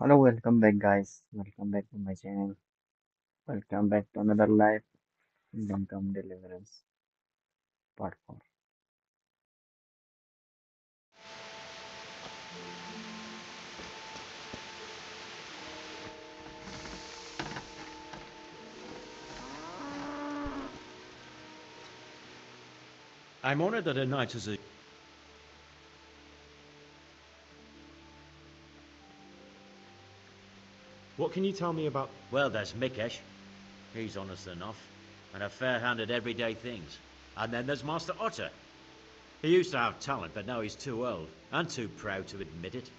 Hello, welcome back, guys. Welcome back to my channel. Welcome back to another live Kingdom Come Deliverance Part 4. I'm honored that a knight is a... What can you tell me about... Well, there's Mikesh. He's honest enough, and a fair hand at everyday things. And then there's Master Otter. He used to have talent, but now he's too old, and too proud to admit it.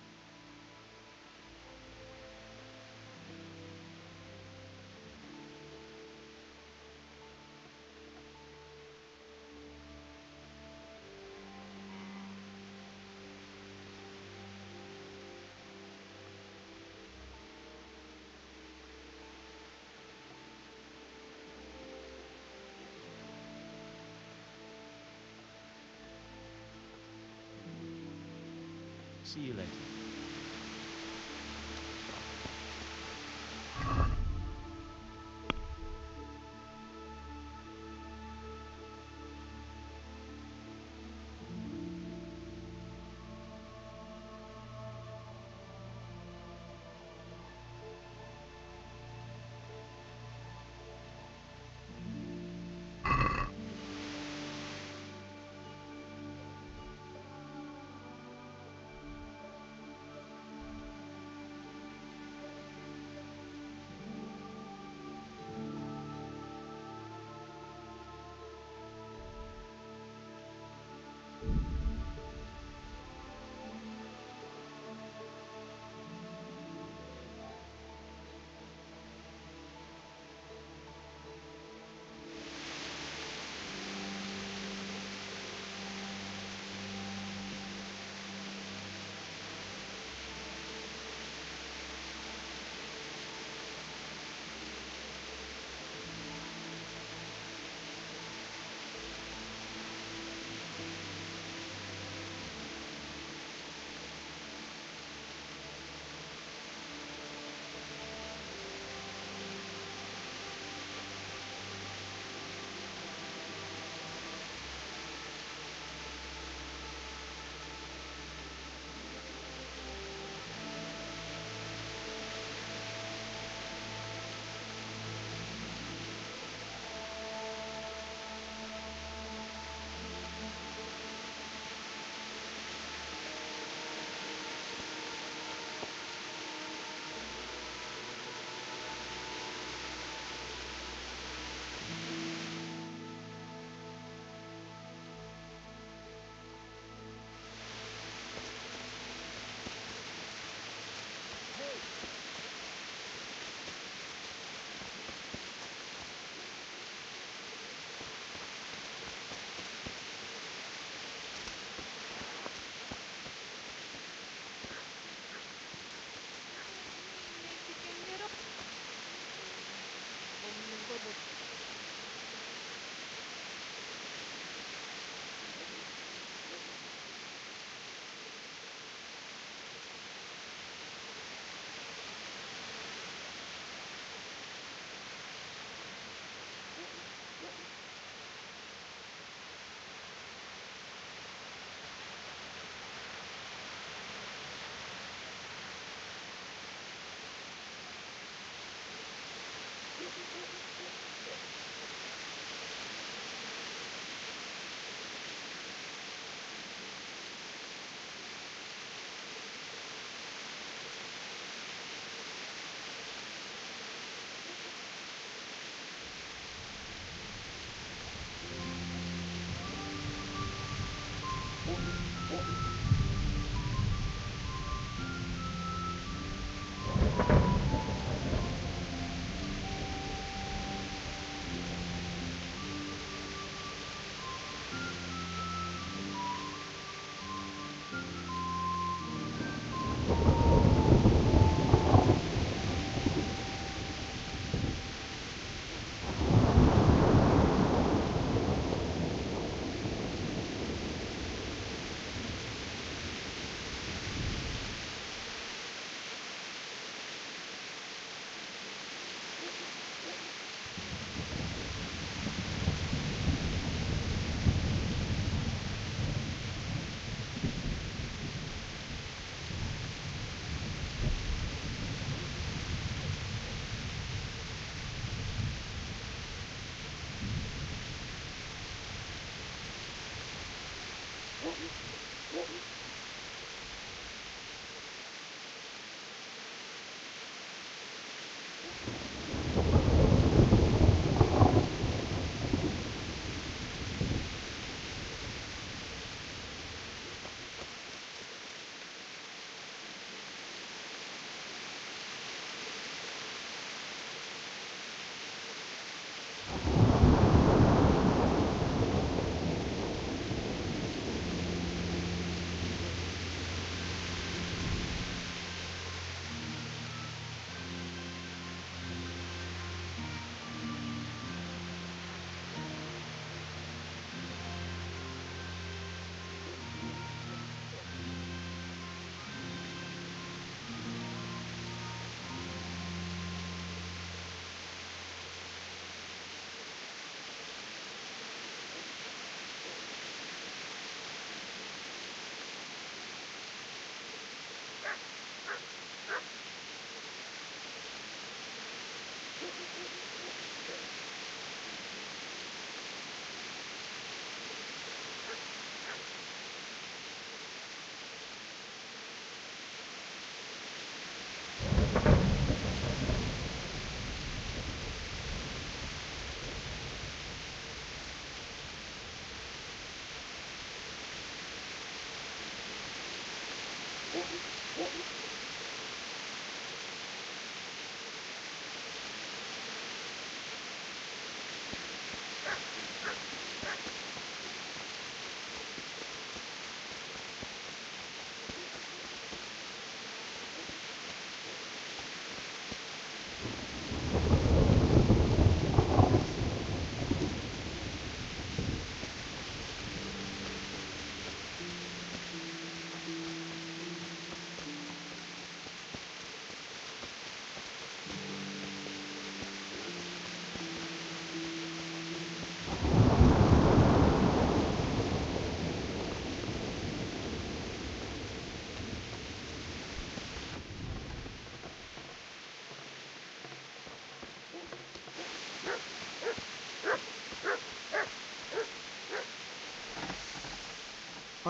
See you later.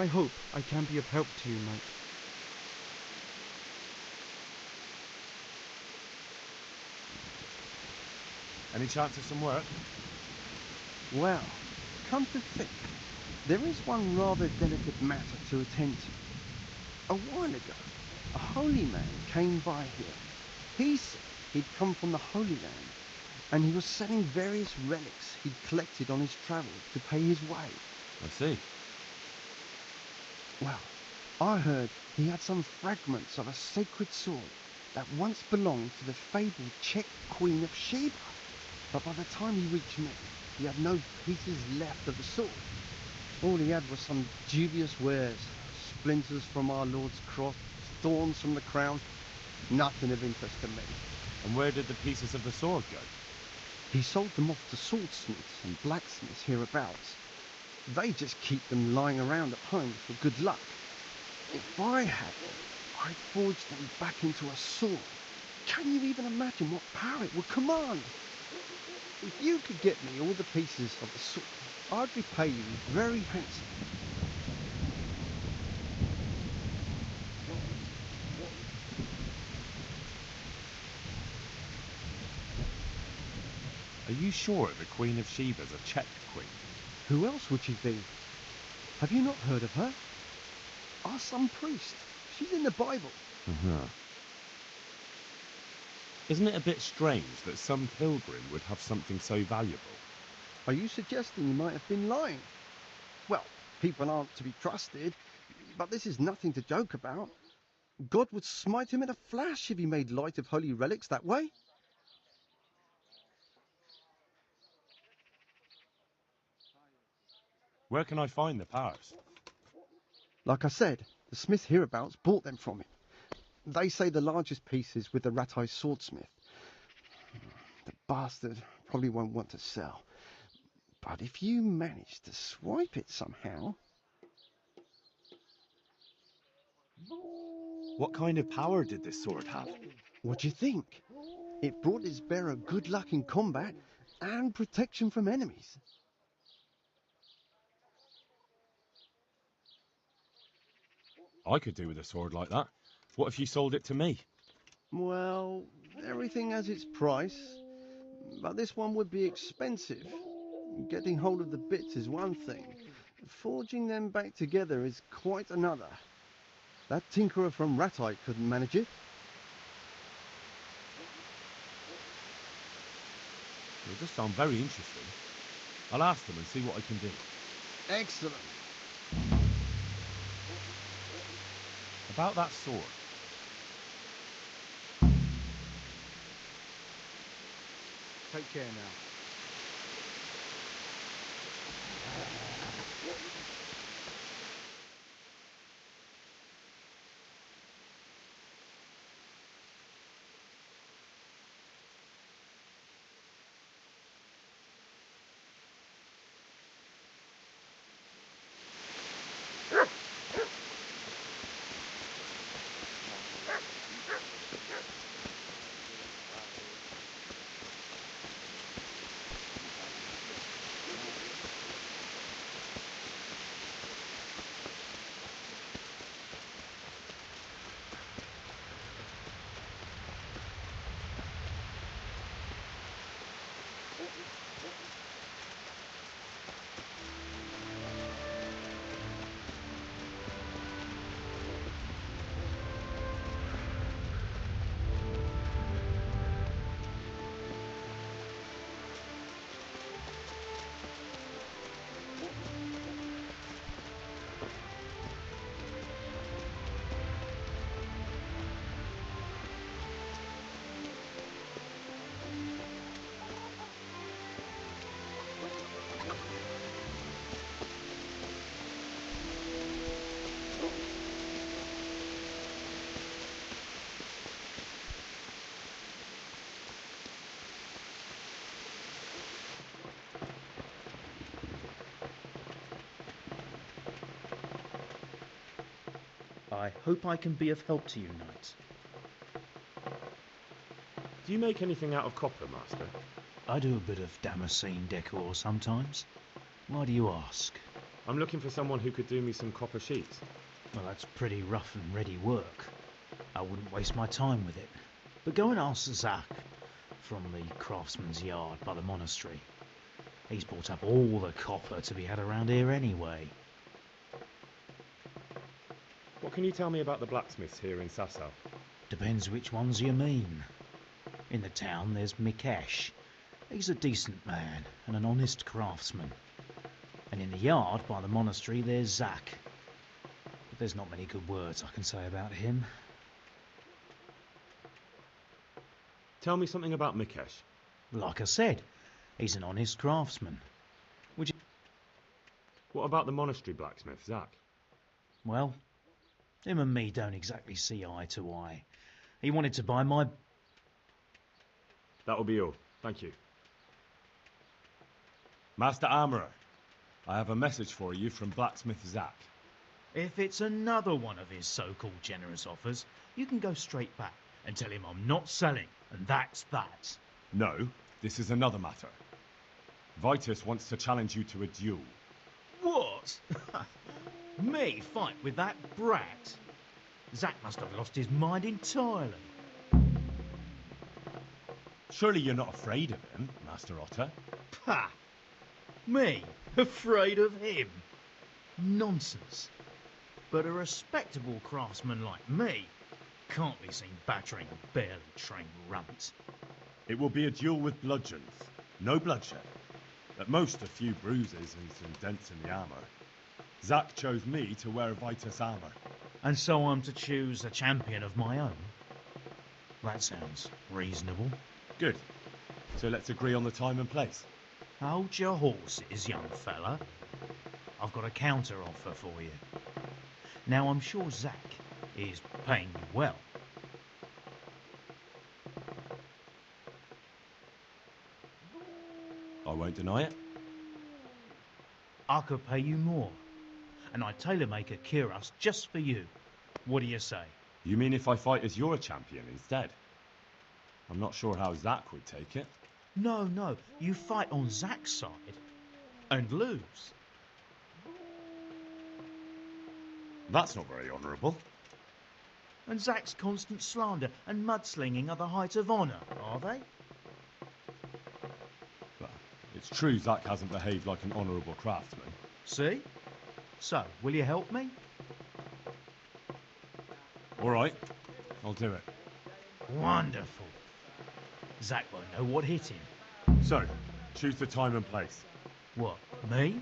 I hope I can be of help to you, mate. Any chance of some work? Well, come to think, there is one rather delicate matter to attend to. A while ago, a holy man came by here. He said he'd come from the Holy Land, and he was selling various relics he'd collected on his travels to pay his way. I see. Well, I heard he had some fragments of a sacred sword that once belonged to the fabled Czech Queen of Sheba. But by the time he reached me, he had no pieces left of the sword. All he had was some dubious wares, splinters from our Lord's cross, thorns from the crown, nothing of interest to me. And where did the pieces of the sword go? He sold them off to swordsmiths and blacksmiths hereabouts. They just keep them lying around at home for good luck. If I had them, I'd forge them back into a sword. Can you even imagine what power it would command? If you could get me all the pieces of the sword, I'd repay you very handsomely. Are you sure the Queen of Sheba's a Czech queen? Who else would she be? Have you not heard of her? Our some priest. She's in the Bible. Uh-huh. Isn't it a bit strange that some pilgrim would have something so valuable? Are you suggesting you might have been lying? Well, people aren't to be trusted, but this is nothing to joke about. God would smite him in a flash if he made light of holy relics that way. Where can I find the powers? Like I said, the smith hereabouts bought them from him. They say the largest piece is with the Ratai swordsmith. The bastard probably won't want to sell. But if you manage to swipe it somehow... What kind of power did this sword have? What do you think? It brought its bearer good luck in combat and protection from enemies. I could do with a sword like that. What if you sold it to me? Well, everything has its price, but this one would be expensive. Getting hold of the bits is one thing. Forging them back together is quite another. That tinkerer from Ratite couldn't manage it. It does sound very interesting. I'll ask them and see what I can do. Excellent. About that sword. Take care now. I hope I can be of help to you, Knight. Do you make anything out of copper, Master? I do a bit of Damascene decor sometimes. Why do you ask? I'm looking for someone who could do me some copper sheets. Well, that's pretty rough and ready work. I wouldn't waste my time with it. But go and ask Zach from the craftsman's yard by the monastery. He's bought up all the copper to be had around here anyway. What can you tell me about the blacksmiths here in Sasau? Depends which ones you mean. In the town there's Mikesh. He's a decent man and an honest craftsman. And in the yard by the monastery there's Zach. But there's not many good words I can say about him. Tell me something about Mikesh. Like I said, he's an honest craftsman. What about the monastery blacksmith, Zach? Well, him and me don't exactly see eye to eye. He wanted to buy my... That'll be all. Thank you. Master Armourer, I have a message for you from blacksmith Zach. If it's another one of his so-called generous offers, you can go straight back and tell him I'm not selling, and that's that. No, this is another matter. Vitus wants to challenge you to a duel. What? Me fight with that brat? Zach must have lost his mind entirely. Surely you're not afraid of him, Master Otter? Pah! Me? Afraid of him? Nonsense. But a respectable craftsman like me can't be seen battering a barely trained runt. It will be a duel with bludgeons. No bloodshed. At most a few bruises and some dents in the armour. Zach chose me to wear Vitus armour. And so I'm to choose a champion of my own? That sounds reasonable. Good. So let's agree on the time and place. Hold your horses, young fella. I've got a counter offer for you. Now I'm sure Zach is paying you well. I won't deny it. I could pay you more, and I'd tailor-make a cuirass just for you. What do you say? You mean if I fight as your champion instead? I'm not sure how Zach would take it. No, you fight on Zach's side and lose. That's not very honourable. And Zack's constant slander and mudslinging are the height of honour, are they? Well, it's true Zack hasn't behaved like an honourable craftsman. See? So, will you help me? All right, I'll do it. Wonderful. Zack won't know what hit him. So, choose the time and place. What, me?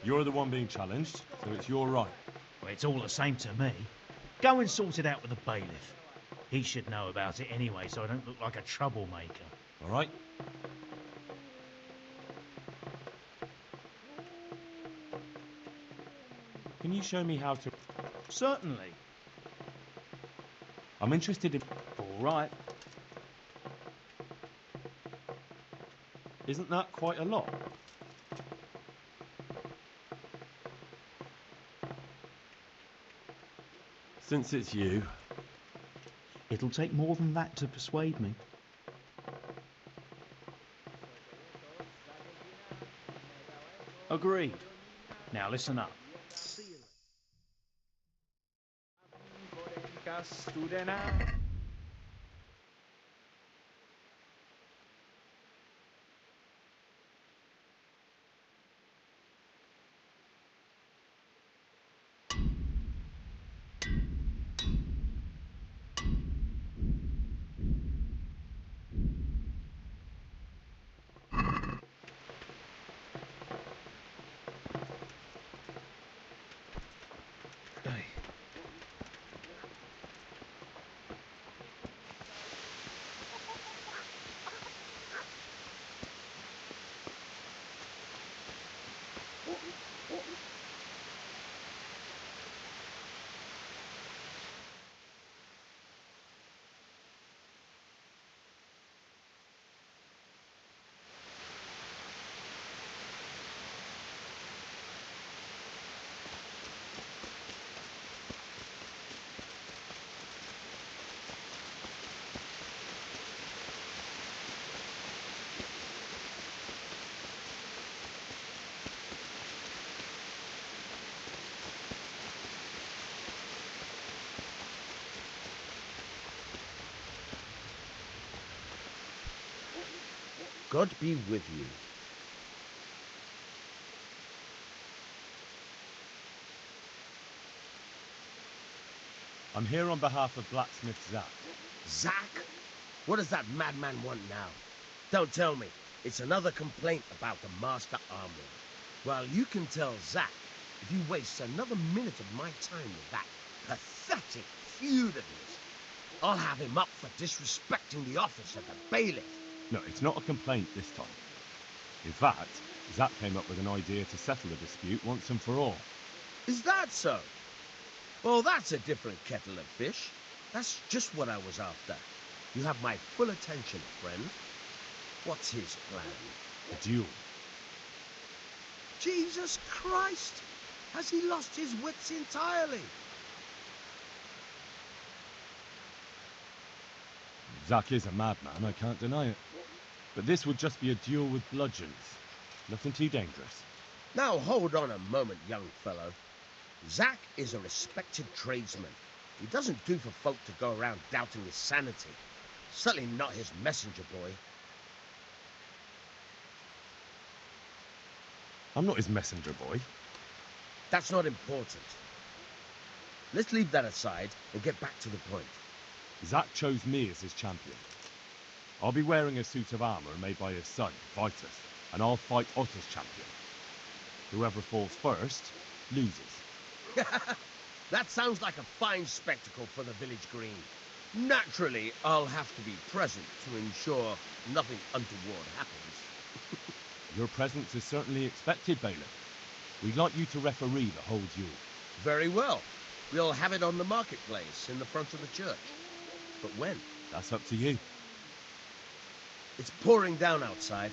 You're the one being challenged, so it's your right. Well, it's all the same to me. Go and sort it out with the bailiff. He should know about it anyway, so I don't look like a troublemaker. All right? Can you show me how to... Certainly. I'm interested in... All right. Isn't that quite a lot? Since it's you, It'll take more than that to persuade me. Agreed. Now listen up. Hey. God be with you. I'm here on behalf of blacksmith Zack. Zack? What does that madman want now? Don't tell me. It's another complaint about the master armorer. Well, you can tell Zack if you waste another minute of my time with that pathetic feud of his, I'll have him up for disrespecting the office of the bailiff. No, it's not a complaint this time. In fact, Zack came up with an idea to settle the dispute once and for all. Is that so? Well, that's a different kettle of fish. That's just what I was after. You have my full attention, friend. What's his plan? A duel. Jesus Christ! Has he lost his wits entirely? Zack is a madman, I can't deny it. But this would just be a duel with bludgeons. Nothing too dangerous. Now hold on a moment, young fellow. Zack is a respected tradesman. He doesn't do for folk to go around doubting his sanity. Certainly not his messenger boy. I'm not his messenger boy. That's not important. Let's leave that aside and get back to the point. Zack chose me as his champion. I'll be wearing a suit of armour made by his son, Vitus, and I'll fight Otto's champion. Whoever falls first, loses. That sounds like a fine spectacle for the village green. Naturally, I'll have to be present to ensure nothing untoward happens. Your presence is certainly expected, bailiff. We'd like you to referee the whole duel. Very well. We'll have it on the marketplace in the front of the church. But when? That's up to you. It's pouring down outside.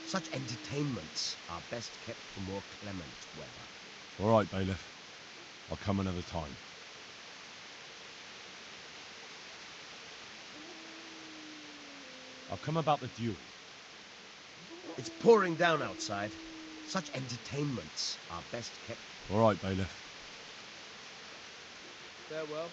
Such entertainments are best kept for more clement weather. All right, bailiff. I'll come another time. I'll come about the duel. It's pouring down outside. Such entertainments are best kept. All right, bailiff. Farewell.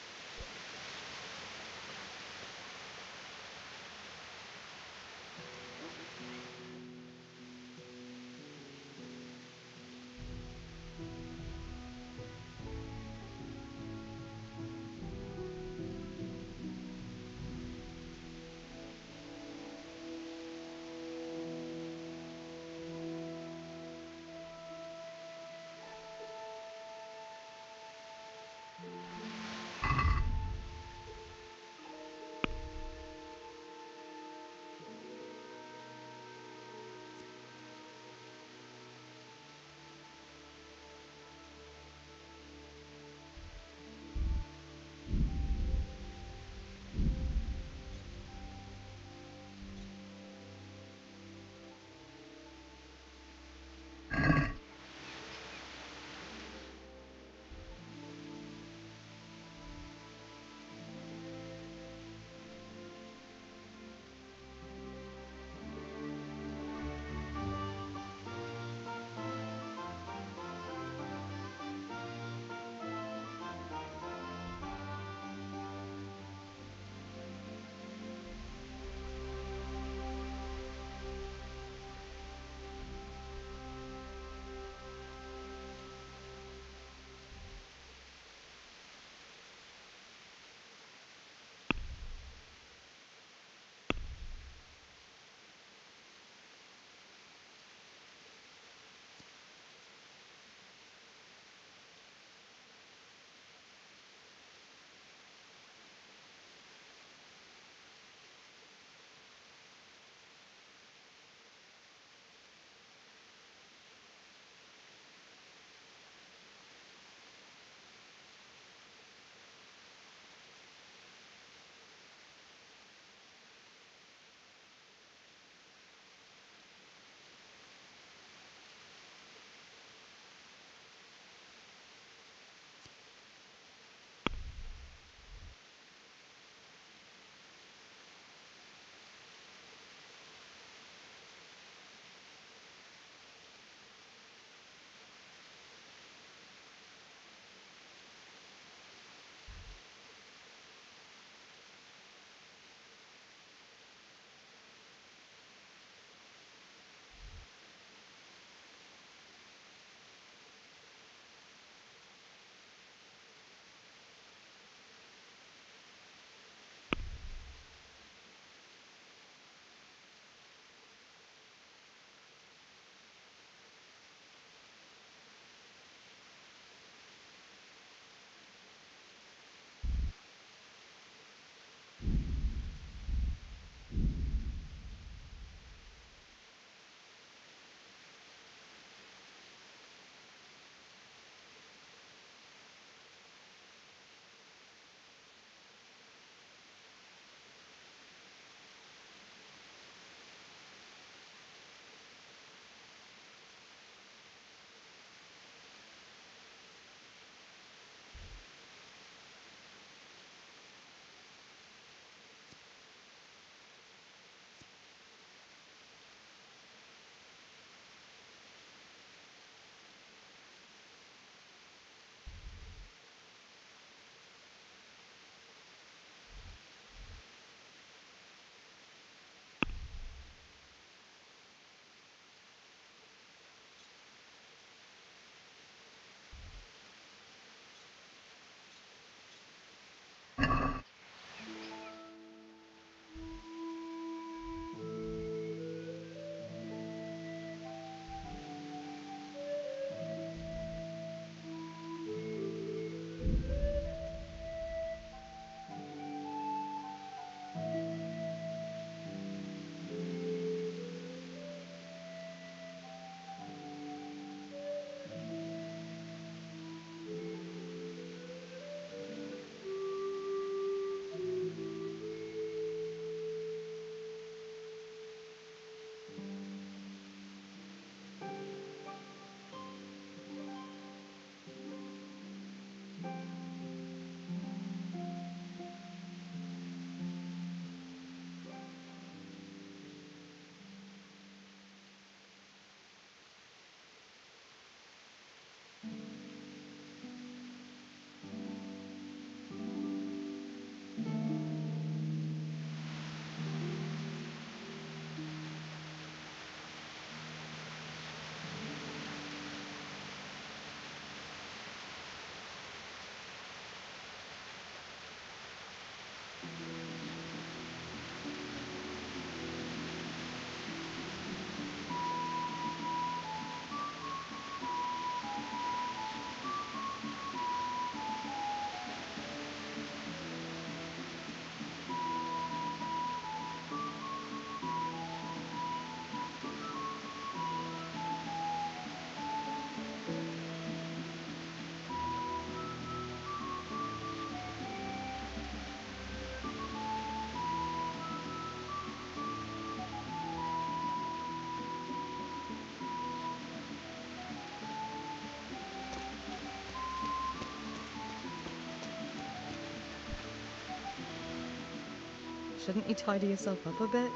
Shouldn't you tidy yourself up a bit?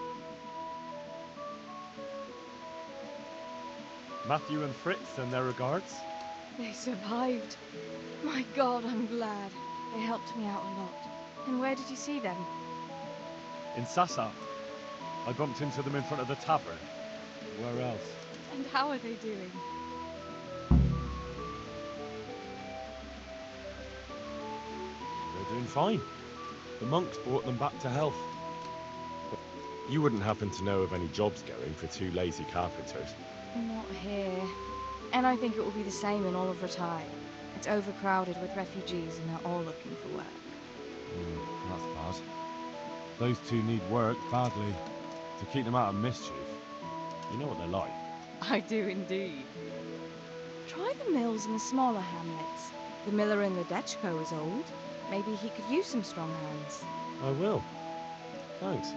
Matthew and Fritz send their regards. They survived. My God, I'm glad. They helped me out a lot. And where did you see them? In Sassa. I bumped into them in front of the tavern. Where else? And how are they doing? They're doing fine. The monks brought them back to health. But you wouldn't happen to know of any jobs going for two lazy carpenters? Not here. And I think it will be the same in all of Ratai. It's overcrowded with refugees and they're all looking for work. That's bad. Those two need work badly. To keep them out of mischief. You know what they're like. I do indeed. Try the mills in the smaller hamlets. The miller in Ledechko is old. Maybe he could use some strong hands. I will. Thanks.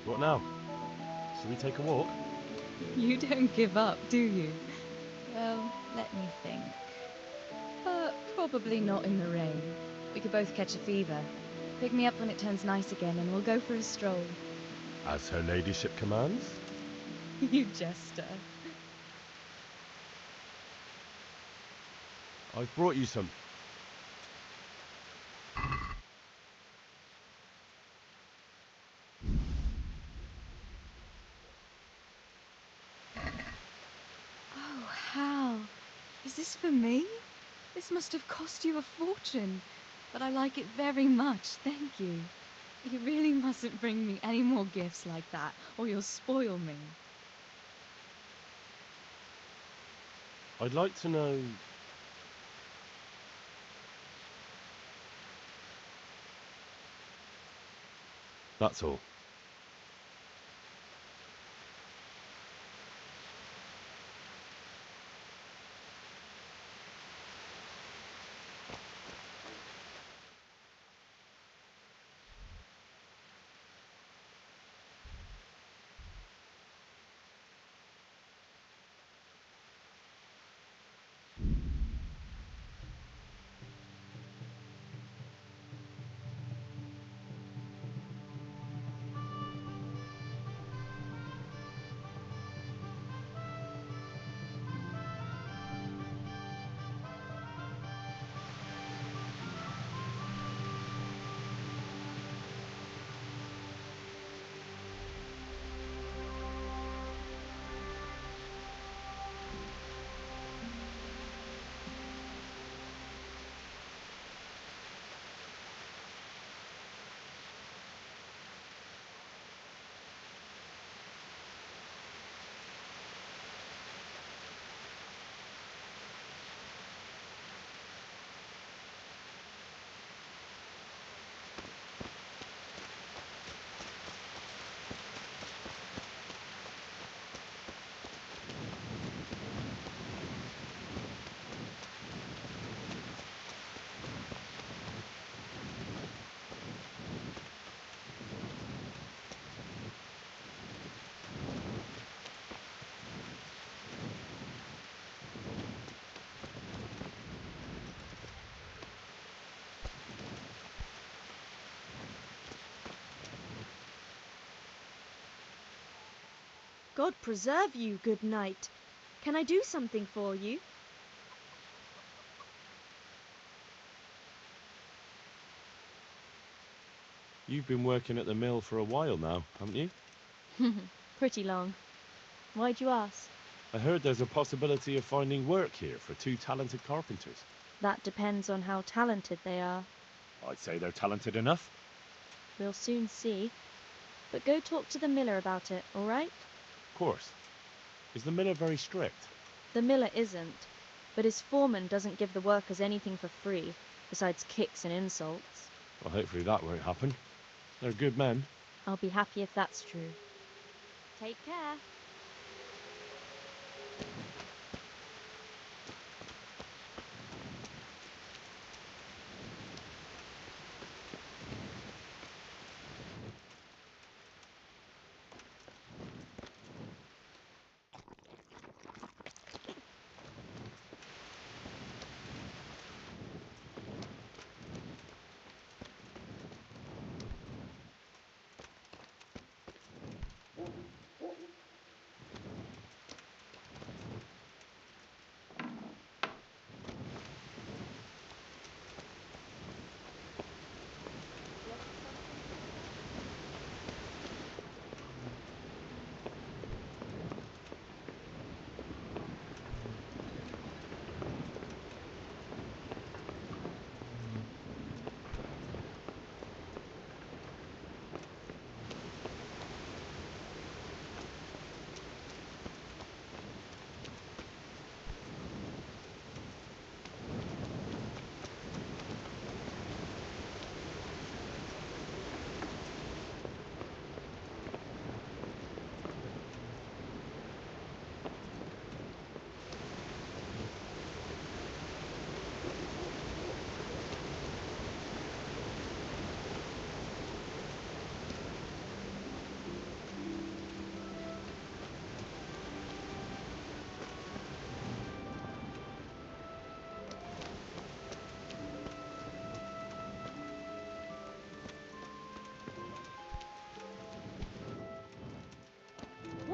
What now? Shall we take a walk? You don't give up, do you? Well, let me think. Probably not in the rain. We could both catch a fever. Pick me up when it turns nice again and we'll go for a stroll. As her ladyship commands. You jester. I've brought you some. Oh, Hal. Is this for me? This must have cost you a fortune. But I like it very much, thank you. You really mustn't bring me any more gifts like that, or you'll spoil me. I'd like to know... That's all. God preserve you, good knight. Can I do something for you? You've been working at the mill for a while now, haven't you? Pretty long. Why'd you ask? I heard there's a possibility of finding work here for two talented carpenters. That depends on how talented they are. I'd say they're talented enough. We'll soon see. But go talk to the miller about it, all right? Of course. Is the miller very strict? The miller isn't, but his foreman doesn't give the workers anything for free, besides kicks and insults. Well, hopefully that won't happen. They're good men. I'll be happy if that's true. Take care.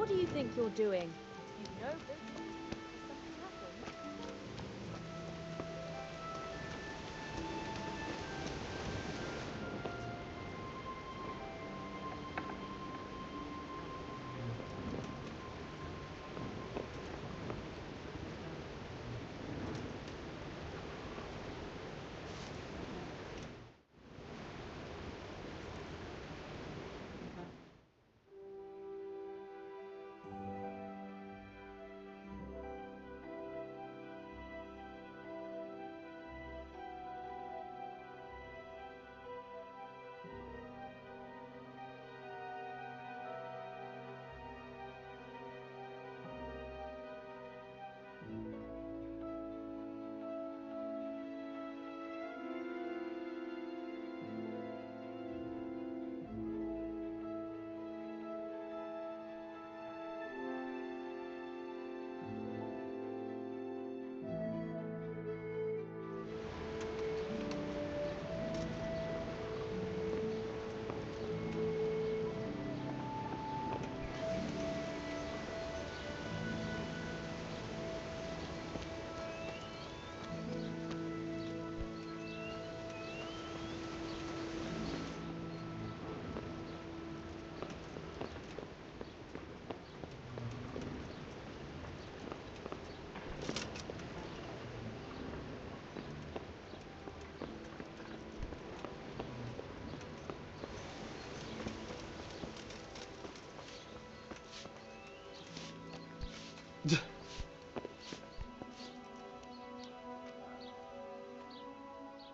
What do you think you're doing? You know this. Something happened.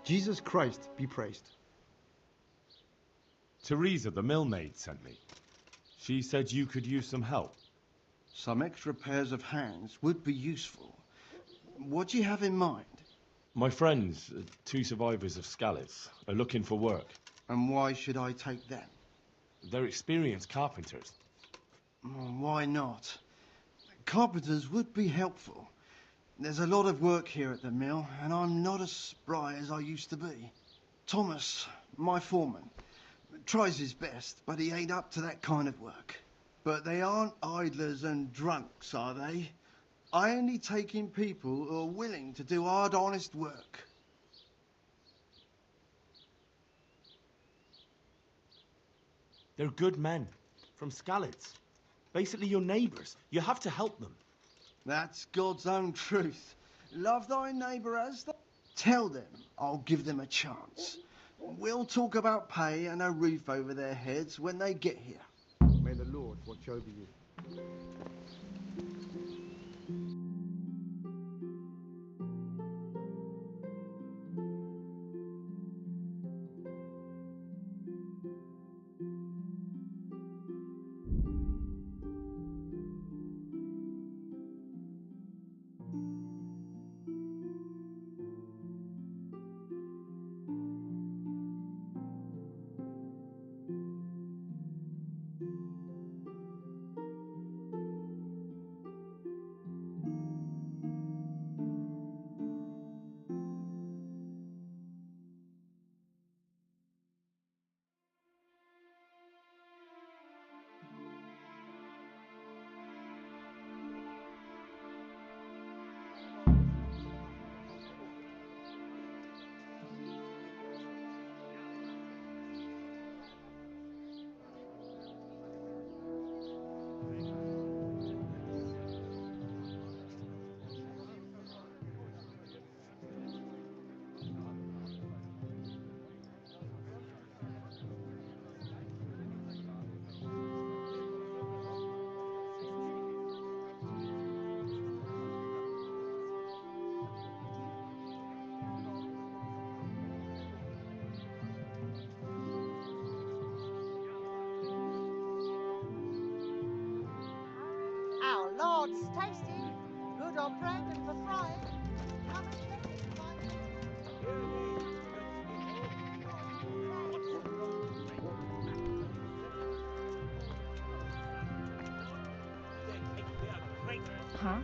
Jesus Christ be praised. Teresa, the millmaid, sent me. She said you could use some help. Some extra pairs of hands would be useful. What do you have in mind? My friends, 2 survivors of Skalitz, are looking for work. And why should I take them? They're experienced carpenters. Why not? Carpenters would be helpful. There's a lot of work here at the mill, and I'm not as spry as I used to be. Thomas, my foreman, tries his best, but he ain't up to that kind of work. But they aren't idlers and drunks, are they? I only take in people who are willing to do hard, honest work. They're good men, from Skalitz. Basically your neighbours. You have to help them. That's God's own truth. Love thy neighbour as thy... Tell them I'll give them a chance. We'll talk about pay and a roof over their heads when they get here. May the Lord watch over you. Our Lord's tasty, good on bread and for frying. Come and get it, my Huh?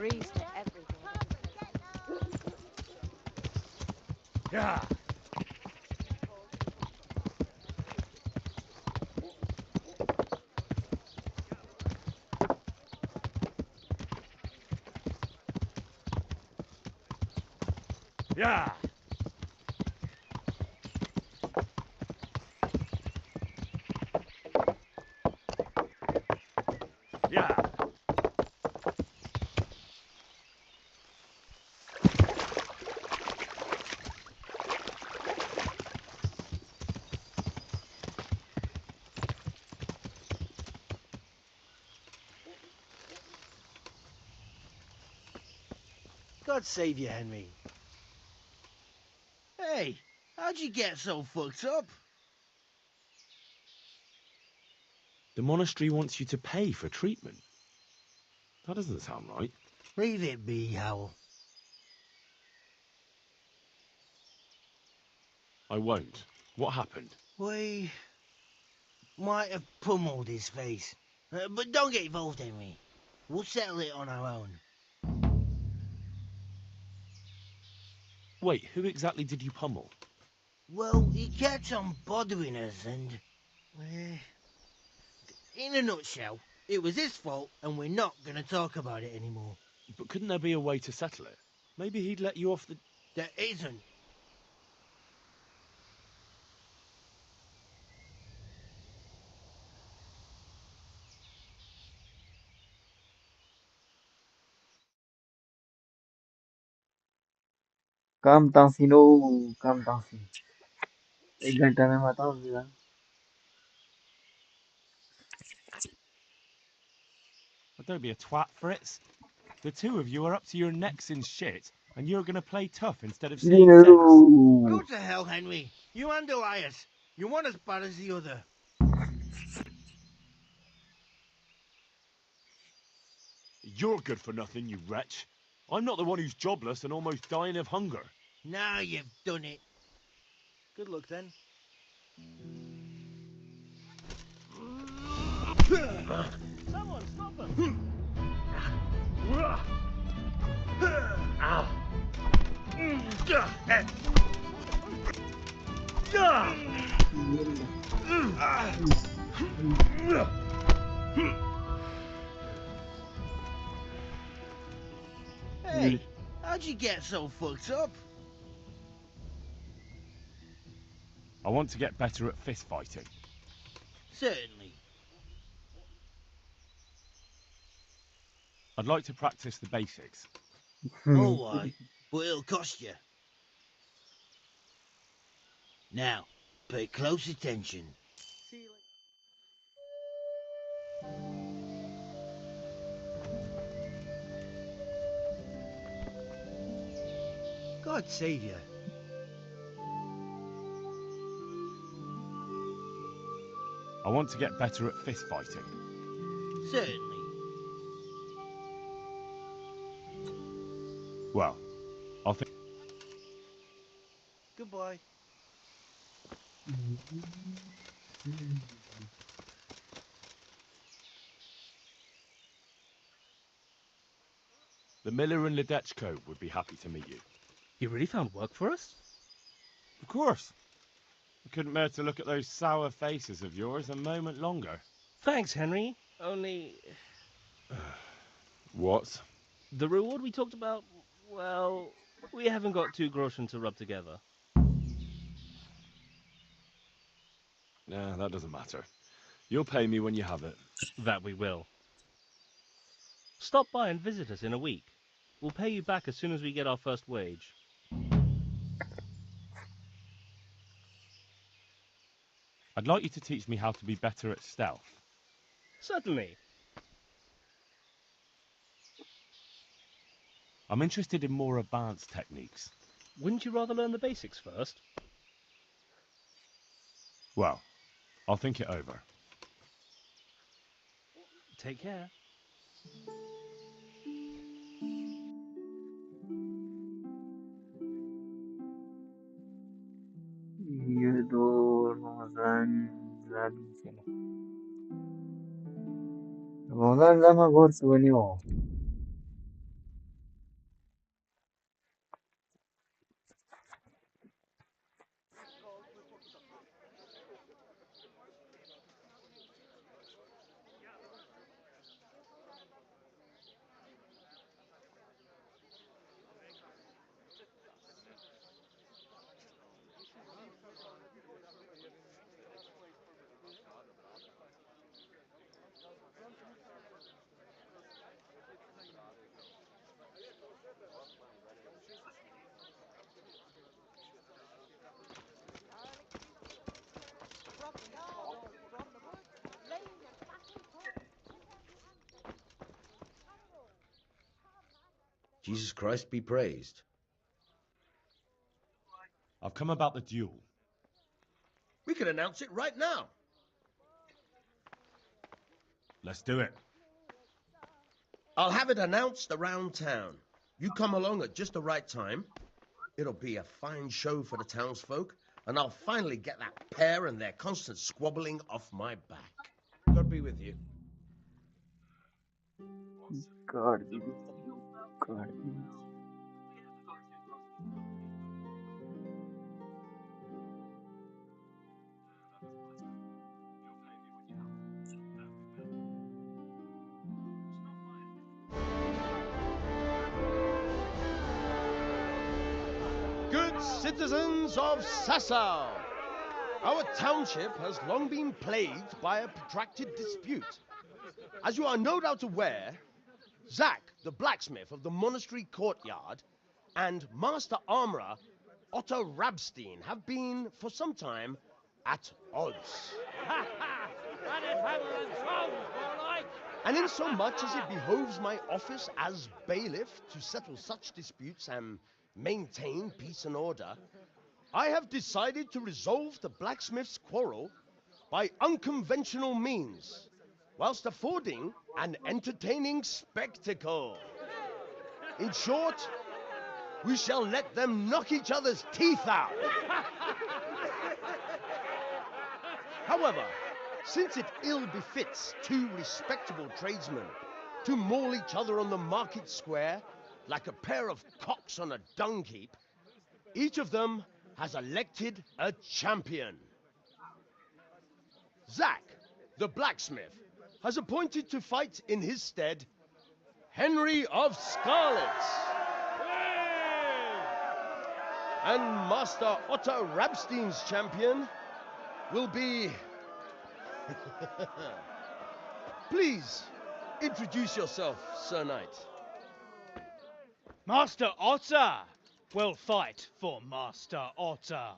agrees to everything. Yeah. Yeah. Yeah. God save you, Henry. Hey, how'd you get so fucked up? The monastery wants you to pay for treatment. That doesn't sound right. Leave it be, Howell. I won't. What happened? We might have pummeled his face. But don't get involved, Henry. We'll settle it on our own. Wait, who exactly did you pummel? Well, he kept on bothering us and... in a nutshell, it was his fault and we're not going to talk about it anymore. But couldn't there be a way to settle it? Maybe he'd let you off the... There isn't. काम तासीनो काम तासी 1 घंटा में बताओ जरा Well, don't be a twat, Fritz. The two of you are up to your necks in shit, and you're going to play tough instead of seeing sense. Go to hell, Henry. You and Elias. You're one as bad as the other. You're good for nothing, you wretch. I'm not the one who's jobless and almost dying of hunger. Now you've done it. Good luck, then. Someone stop him! Ow! Hey, how'd you get so fucked up? I want to get better at fist fighting. Certainly. I'd like to practice the basics. All right, but it'll cost you. Now, pay close attention. God save you. I want to get better at fist fighting. Certainly. Well, I'll think... Goodbye. The miller and Ledechko would be happy to meet you. You really found work for us? Of course. I couldn't bear to look at those sour faces of yours a moment longer. Thanks, Henry. Only... What? The reward we talked about, well, we haven't got 2 groschen to rub together. Nah, that doesn't matter. You'll pay me when you have it. That we will. Stop by and visit us in a week. We'll pay you back as soon as we get our first wage. I'd like you to teach me how to be better at stealth. Certainly. I'm interested in more advanced techniques. Wouldn't you rather learn the basics first? Well, I'll think it over. Take care. يدور رمضان زمان قرص ونيو Jesus Christ be praised. I've come about the duel. We could announce it right now. Let's do it. I'll have it announced around town. You come along at just the right time. It'll be a fine show for the townsfolk, and I'll finally get that pair and their constant squabbling off my back. God be with you. God be with you. God be with you. Good citizens of Sasau, our township has long been plagued by a protracted dispute. As you are no doubt aware, Zack, the blacksmith of the monastery courtyard, and Master Armourer Otto Rabstein have been, for some time, at odds. And in so much as it behoves my office as bailiff to settle such disputes and maintain peace and order, I have decided to resolve the blacksmith's quarrel by unconventional means, whilst affording an entertaining spectacle. In short, we shall let them knock each other's teeth out. However, since it ill befits two respectable tradesmen to maul each other on the market square like a pair of cocks on a dung heap, each of them has elected a champion. Zack, the blacksmith, has appointed to fight in his stead Henry of Scarlet. And Master Otto Rabstein's champion will be... Please, introduce yourself, Sir Knight. Master Otter will fight for Master Otter.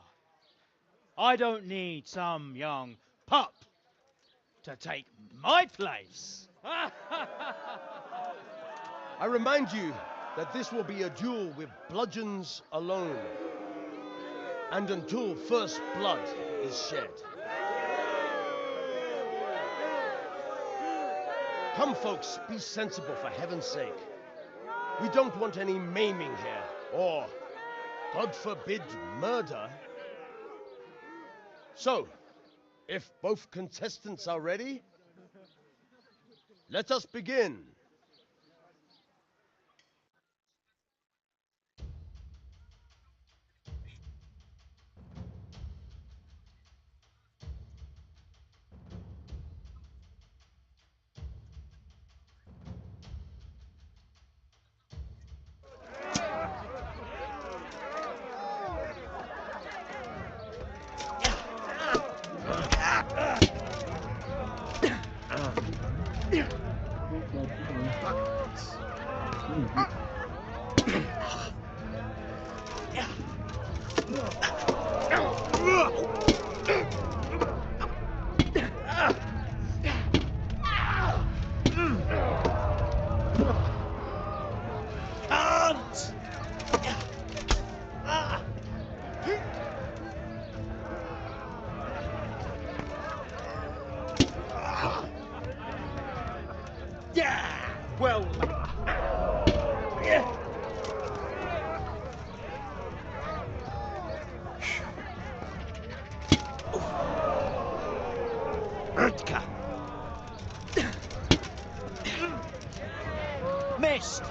I don't need some young pup to take my place. I remind you that this will be a duel with bludgeons alone, and until first blood is shed. Come, folks, be sensible for heaven's sake. We don't want any maiming here, or, God forbid, murder. So, if both contestants are ready, let us begin. Well, missed.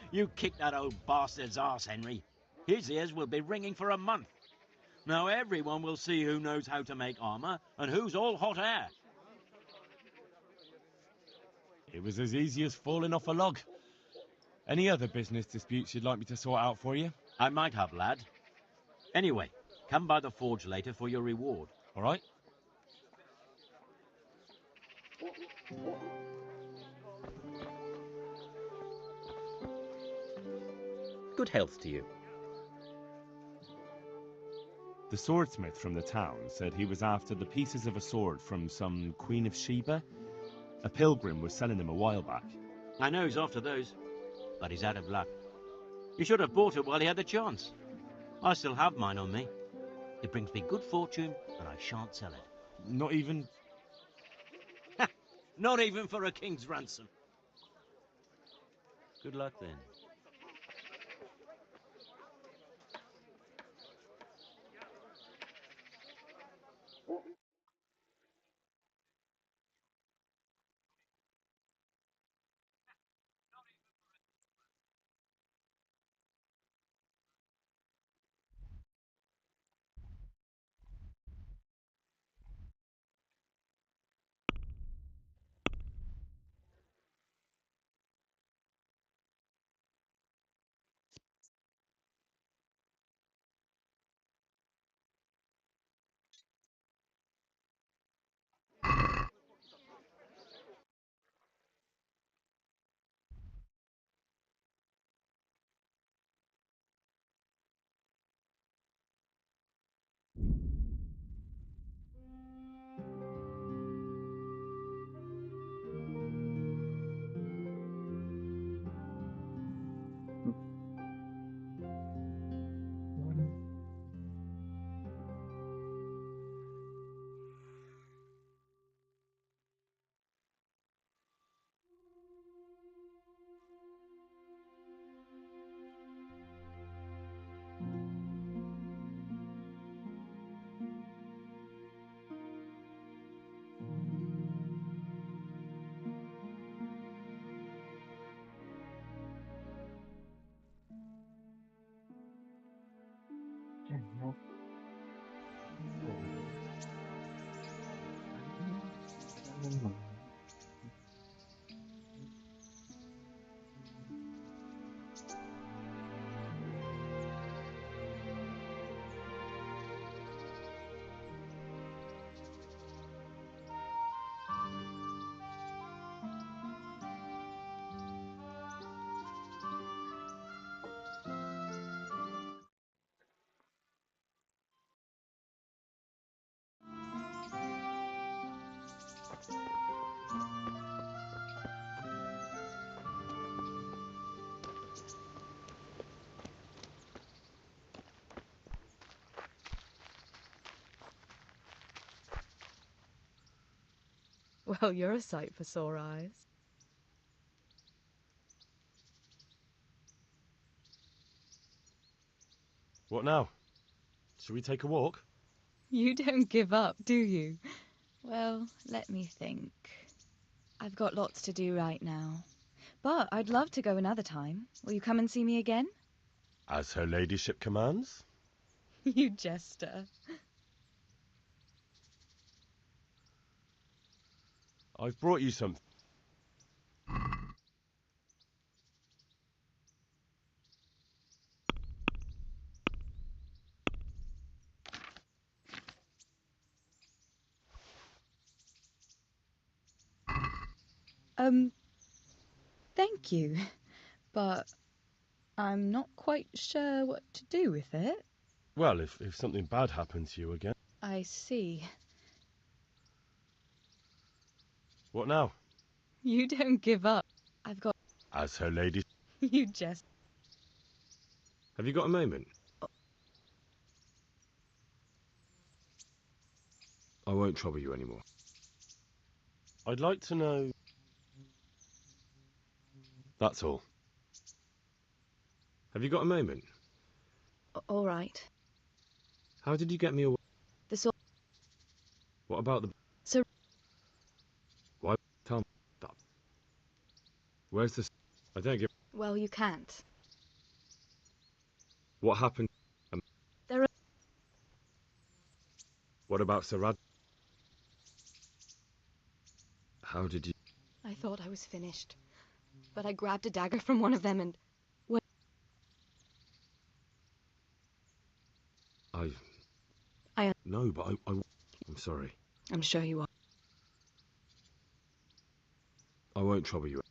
You kicked that old bastard's arse, Henry. His ears will be ringing for a month. Now everyone will see who knows how to make armor and who's all hot air. It was as easy as falling off a log. Any other business disputes you'd like me to sort out for you? I might have, lad. Anyway, come by the forge later for your reward. All right? Good health to you. The swordsmith from the town said he was after the pieces of a sword from some Queen of Sheba. A pilgrim was selling them a while back. I know he's after those, but he's out of luck. He should have bought it while he had the chance. I still have mine on me. It brings me good fortune, and I shan't sell it. Not even... Not even for a king's ransom. Good luck, then. Well, you're a sight for sore eyes. What now? Shall we take a walk? You don't give up, do you? Well, let me think. I've got lots to do right now. But I'd love to go another time. Will you come and see me again? As her ladyship commands. You jester. I've brought you something. Thank you. But I'm not quite sure what to do with it. Well, if something bad happens to you again. I see. What now? You don't give up. I've got... As her lady... You just... Have you got a moment? I won't trouble you anymore. I'd like to know... That's all. Have you got a moment? All right. How did you get me away? The sword... What about the... So... Why? Tell me that. Where's the... I don't give... Well, you can't. What happened? There are... What about Sarad? How did you... I thought I was finished. but I grabbed a dagger from one of them and... No, but I'm sorry. I'm sure you are. I won't trouble you.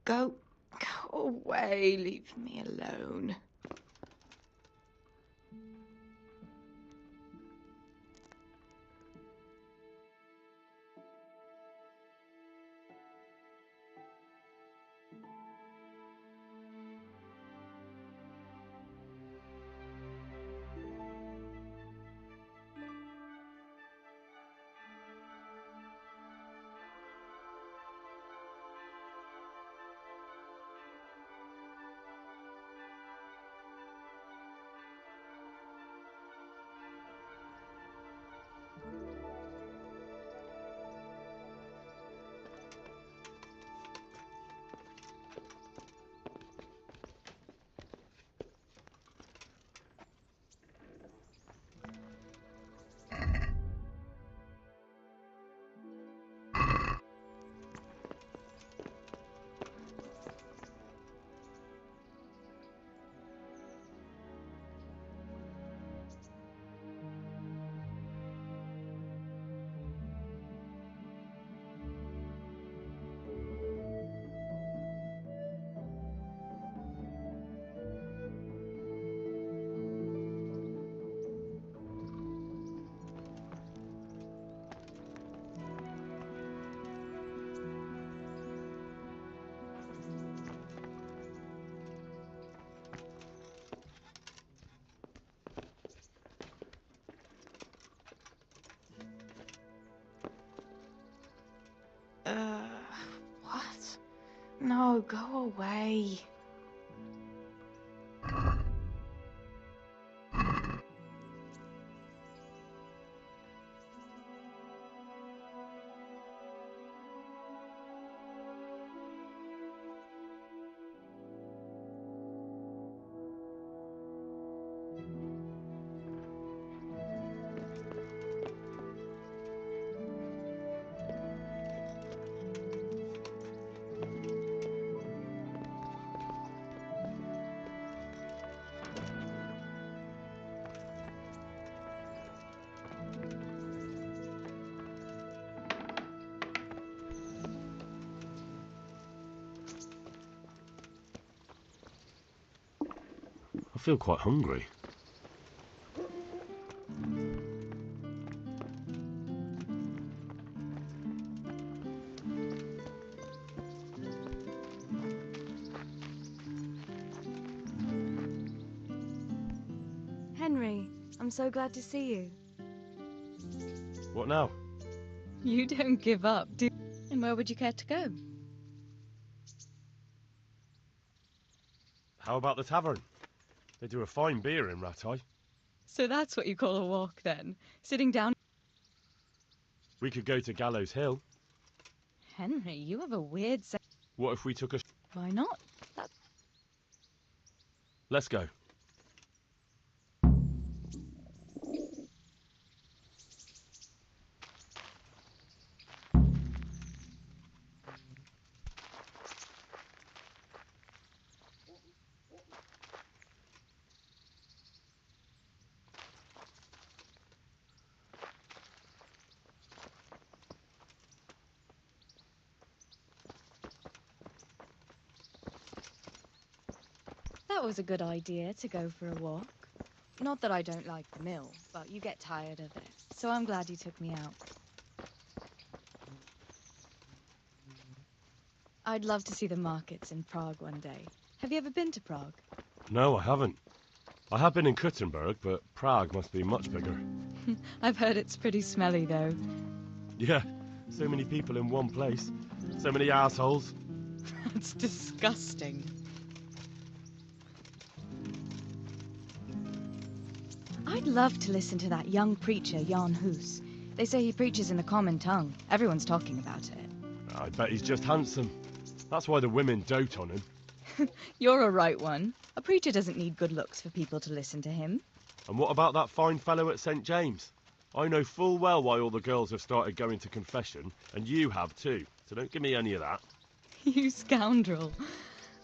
Go away, leave me alone. What? No, go away. I feel quite hungry. Henry, I'm so glad to see you. What now? You don't give up, do you? And where would you care to go? How about the tavern? They do a fine beer in Rattay. So that's what you call a walk, then? Sitting down? We could go to Gallows Hill. Henry, you have a weird sense. What if we took a... Why not? That... Let's go. That was a good idea, to go for a walk. Not that I don't like the mill, but you get tired of it. So I'm glad you took me out. I'd love to see the markets in Prague one day. Have you ever been to Prague? No, I haven't. I have been in Kuttenberg, but Prague must be much bigger. I've heard it's pretty smelly, though. Yeah, so many people in one place. So many assholes. That's disgusting. I'd love to listen to that young preacher, Jan Hus. They say he preaches in the common tongue. Everyone's talking about it. I bet he's just handsome. That's why the women dote on him. You're a right one. A preacher doesn't need good looks for people to listen to him. And what about that fine fellow at St. James? I know full well why all the girls have started going to confession, and you have too, so don't give me any of that. You scoundrel.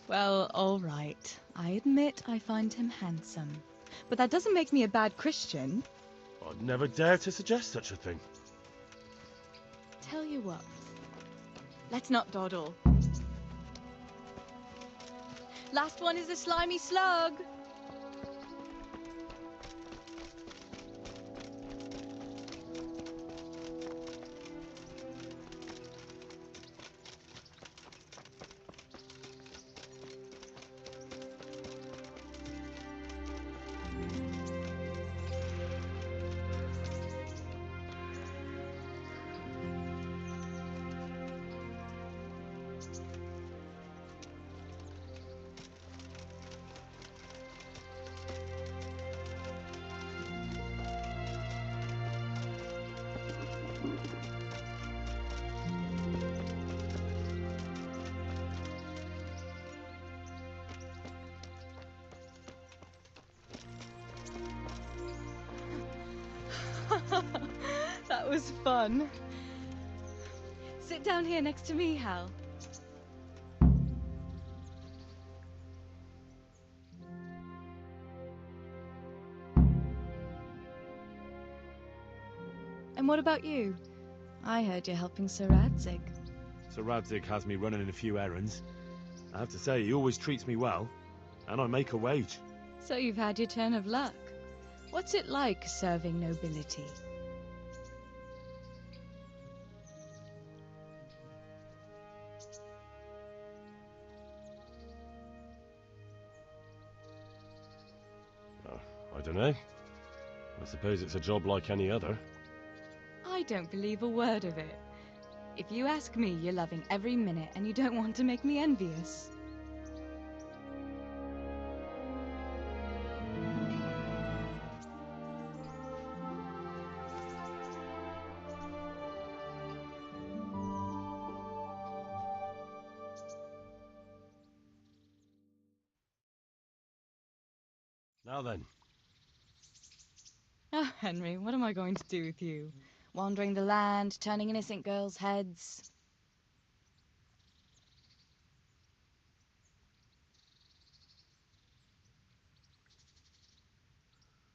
Well, all right. I admit I find him handsome. But that doesn't make me a bad Christian. I'd never dare to suggest such a thing. Tell you what. Let's not dawdle. Last one is a slimy slug. That was fun. Sit down here next to me, Hal. And what about you? I heard you're helping Sir Radzig. Sir Radzig has me running a few errands. I have to say, he always treats me well, and I make a wage. So you've had your turn of luck. What's it like serving nobility? I don't know. I suppose it's a job like any other. I don't believe a word of it. If you ask me, you're loving every minute and you don't want to make me envious. Now then. Oh, Henry, what am I going to do with you? Wandering the land, turning innocent girls' heads.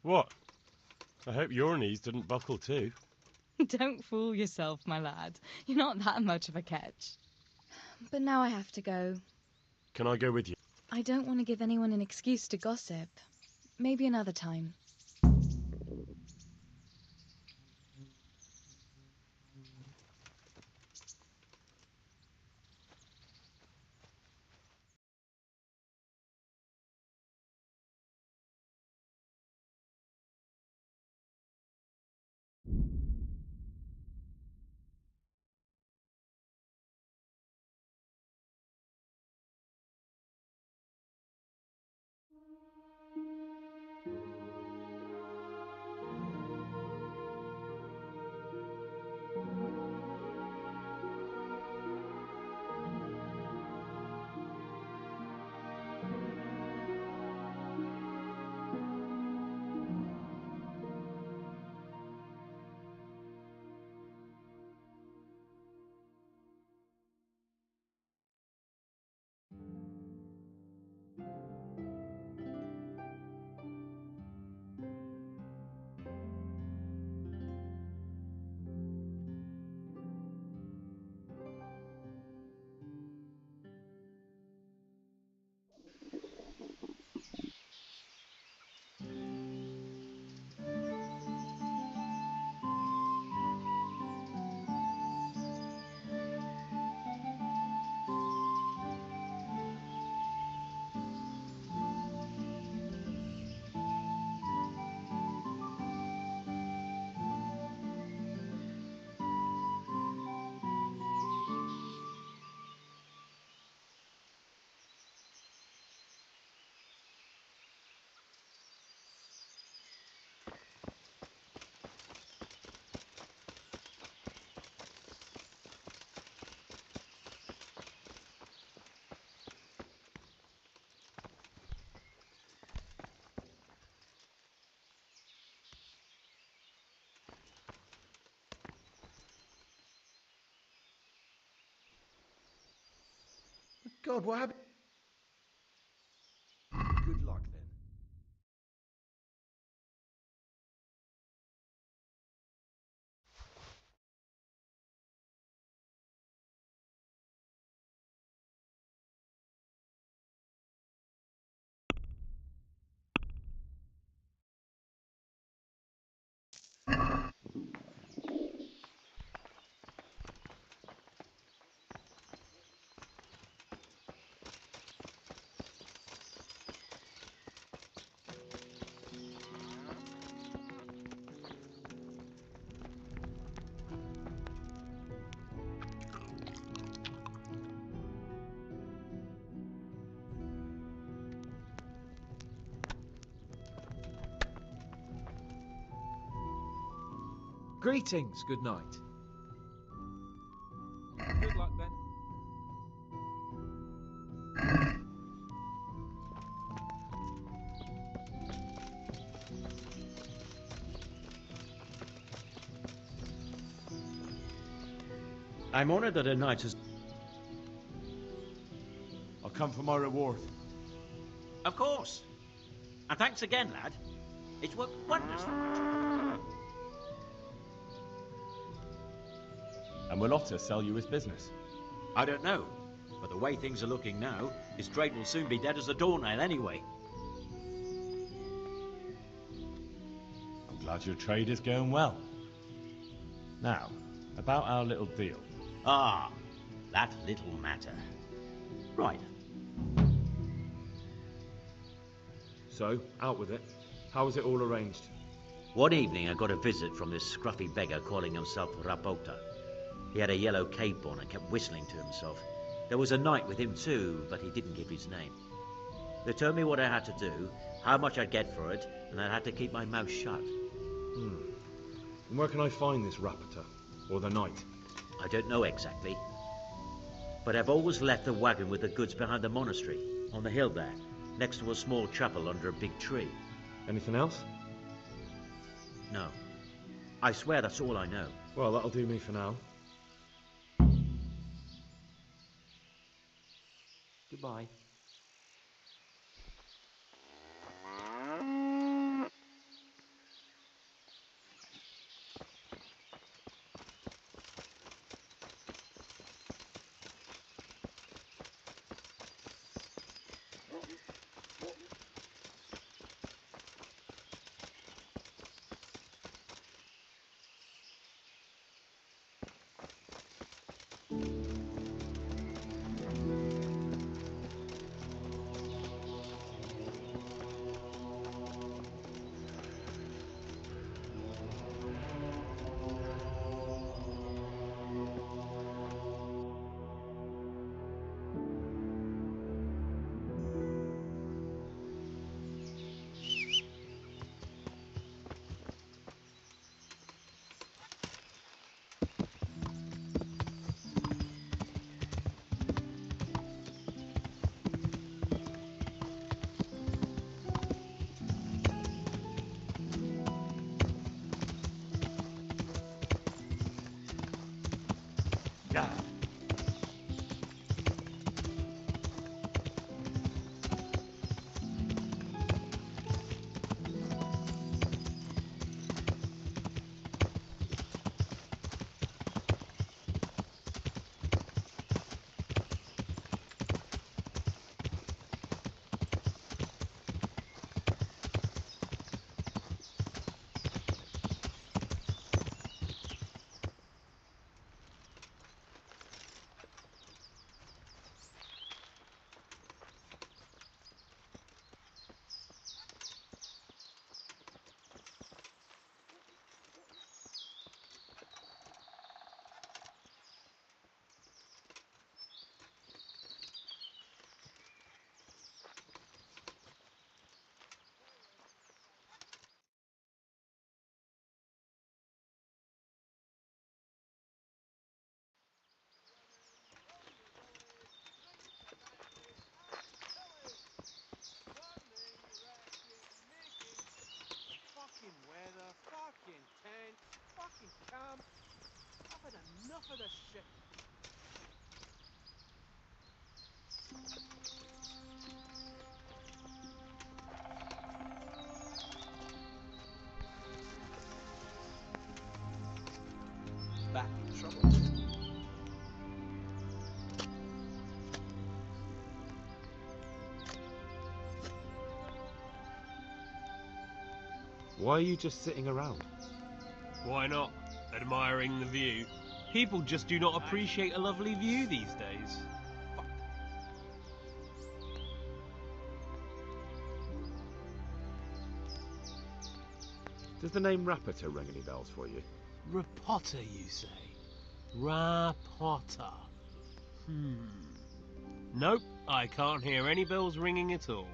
What? I hope your knees didn't buckle too. Don't fool yourself, my lad. You're not that much of a catch. But now I have to go. Can I go with you? I don't want to give anyone an excuse to gossip. Maybe another time. God, what happened? Good luck then. Greetings, good night. Good luck then. I'm honoured that a knight has... I'll come for my reward. Of course. And thanks again, lad. It's worked wonders for me. And will Otter sell you his business? I don't know, but the way things are looking now, his trade will soon be dead as a doornail anyway. I'm glad your trade is going well. Now, about our little deal. Ah, that little matter. Right. So, out with it. How was it all arranged? One evening I got a visit from this scruffy beggar calling himself Rapota. He had a yellow cape on and kept whistling to himself. There was a knight with him too, but he didn't give his name. They told me what I had to do, how much I'd get for it, and I had to keep my mouth shut. And where can I find this Rapota? Or the knight? I don't know exactly. But I've always left the wagon with the goods behind the monastery, on the hill there, next to a small chapel under a big tree. Anything else? No. I swear that's all I know. Well, that'll do me for now. Goodbye. Fucking weather, fucking tent, fucking camp. I've had enough of this shit. Back in trouble. Why are you just sitting around? Why not? Admiring the view. People just do not appreciate a lovely view these days. Does the name Rapota ring any bells for you? Rapota, you say? Rapota. Nope, I can't hear any bells ringing at all.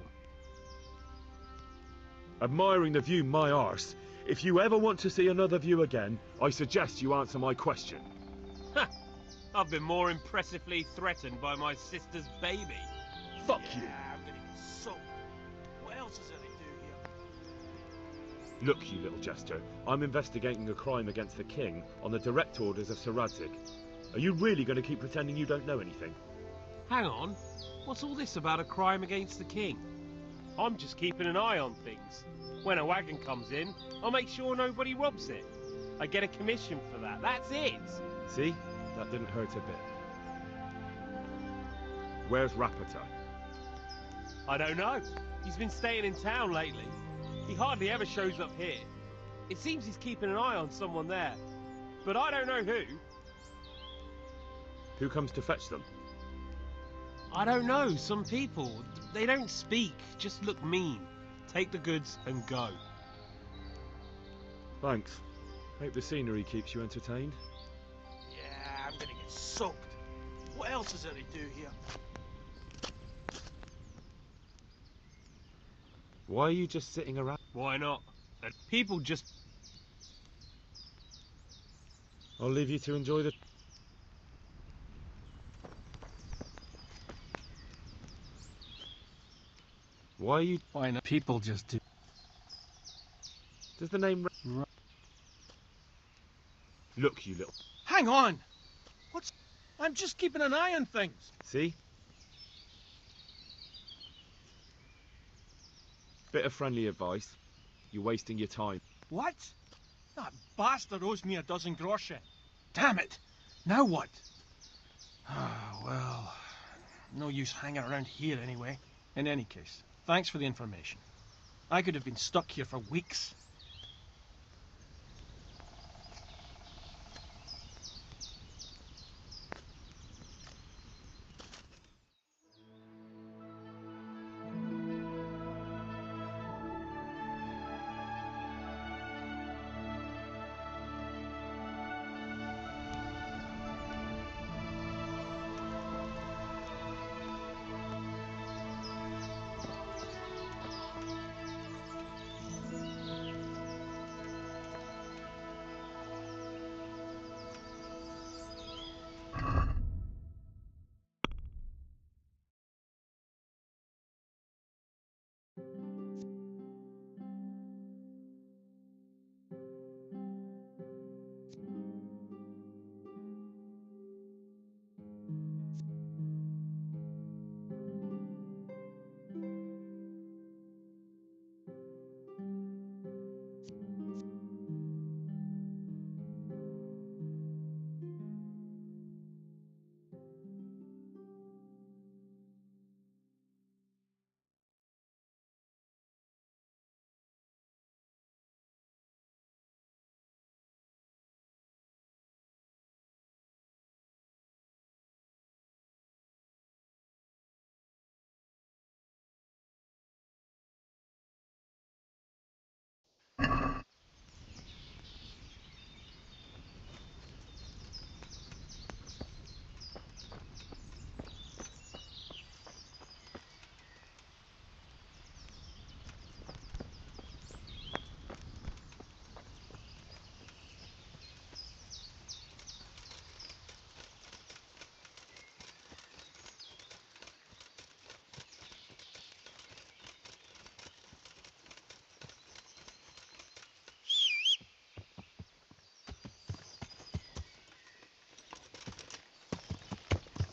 Admiring the view, my arse. If you ever want to see another view again, I suggest you answer my question. I've been more impressively threatened by my sister's baby. Fuck you. I'm gonna get soaked. What else is there to do here? Look, you little jester, I'm investigating a crime against the king on the direct orders of Sir Radzig. Are you really going to keep pretending you don't know anything? Hang on. What's all this about a crime against the king? I'm just keeping an eye on things. When a wagon comes in, I'll make sure nobody robs it. I get a commission for that, that's it. See? That didn't hurt a bit. Where's Rapata? I don't know. He's been staying in town lately. He hardly ever shows up here. It seems he's keeping an eye on someone there. But I don't know who. Who comes to fetch them? I don't know. Some people. They don't speak, just look mean. Take the goods and go. Thanks. Hope the scenery keeps you entertained. Yeah, I'm gonna get soaked. What else is there to do here? Why are you just sitting around? Why not? People just... I'll leave you to enjoy the... Why are you... Why not? People just do. Does the name... Look, you little... Hang on! What's... I'm just keeping an eye on things. See? Bit of friendly advice. You're wasting your time. What? That bastard owes me a dozen groschen. Damn it! Now what? Ah, well... No use hanging around here anyway. In any case, thanks for the information. I could have been stuck here for weeks.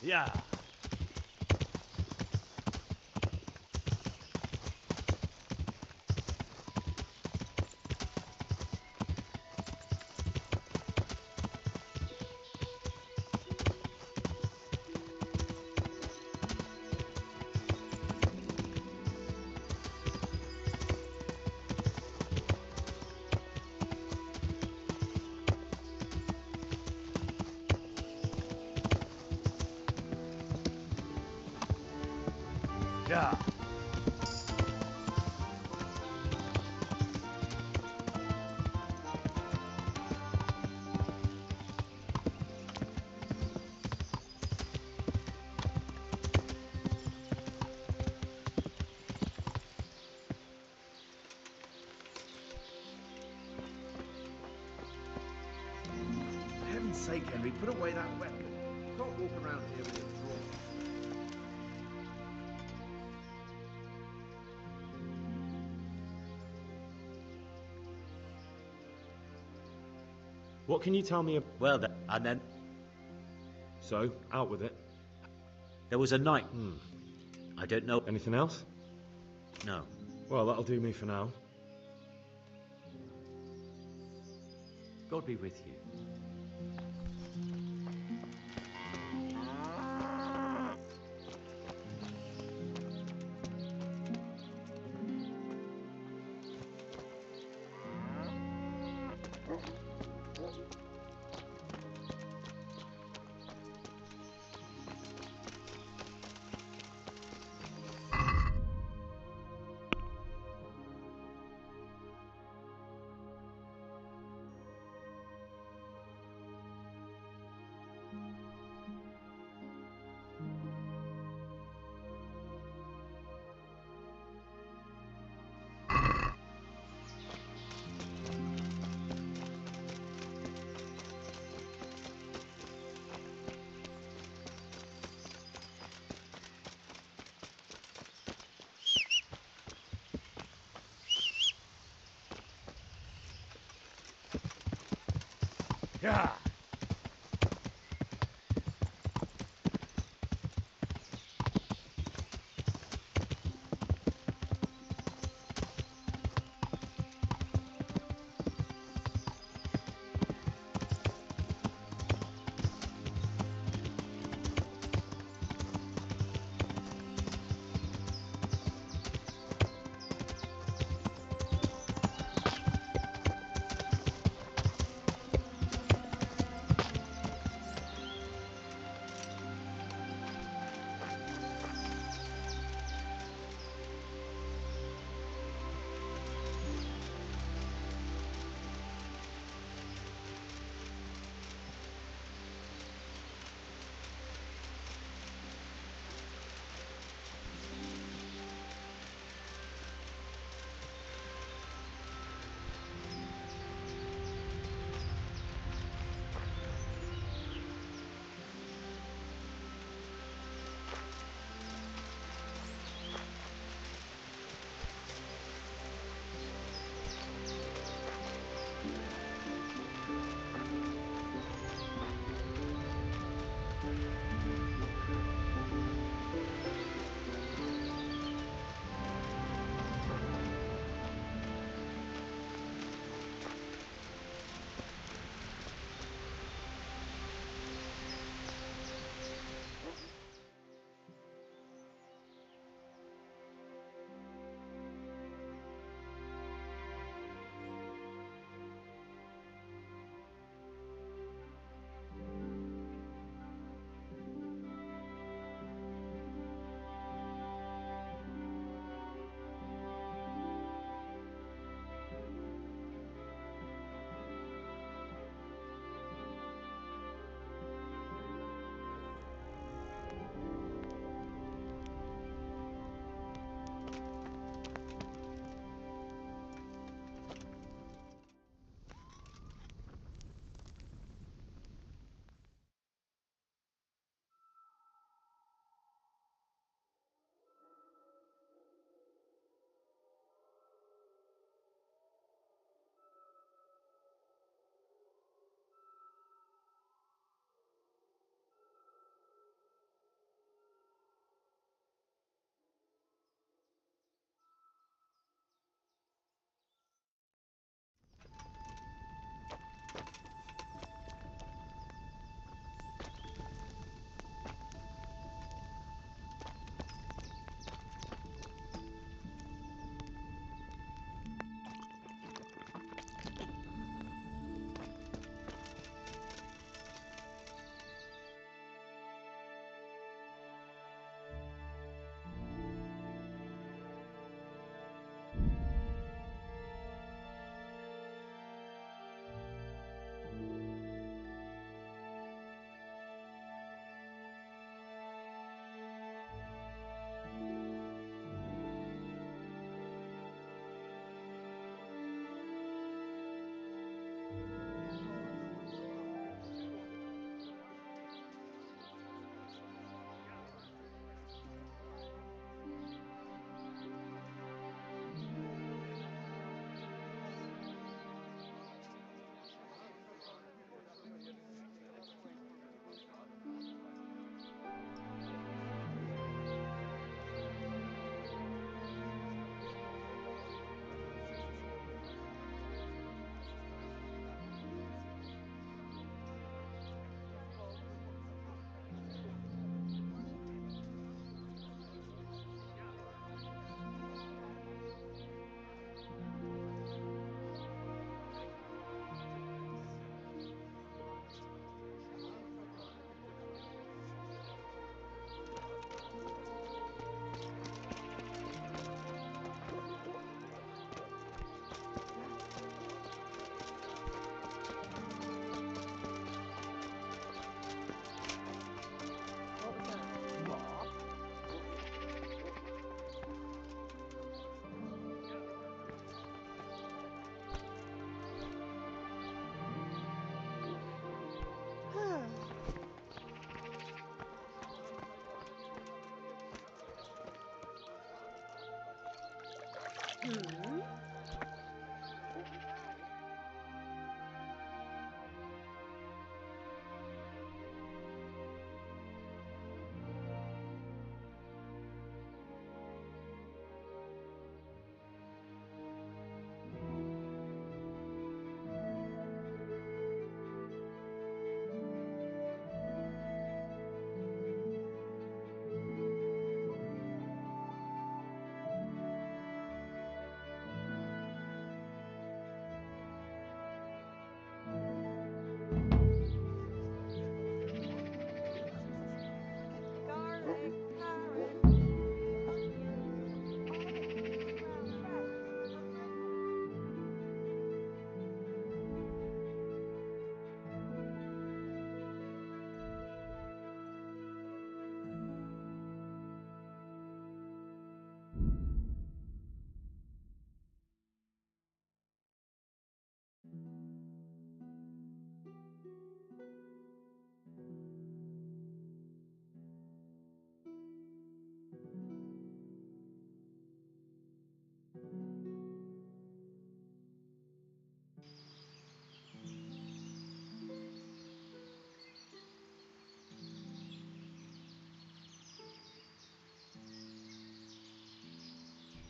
Yeah. Put away that weapon. You can't walk around here with it drawn. What can you tell me? Well, and then So, out with it. there was a night. I don't know. Anything else? No. Well, that'll do me for now. God be with you. Yeah.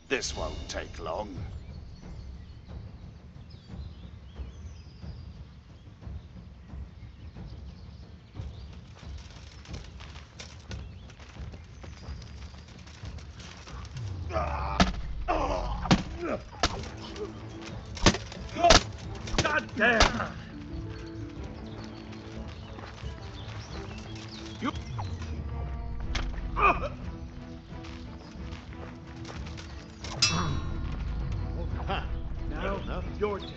This won't take long. God damn! You. Now, your turn.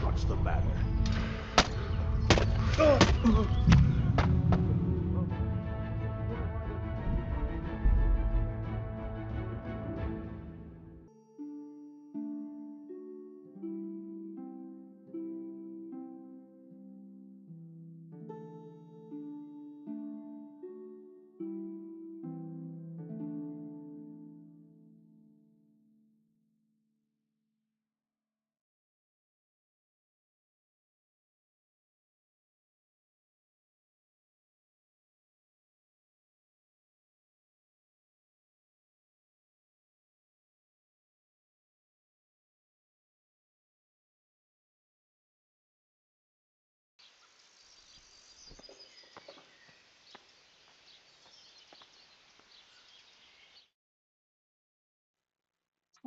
What's the matter?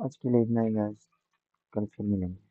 आज के लिए इतना ही guys, कल फिर मिलेंगे।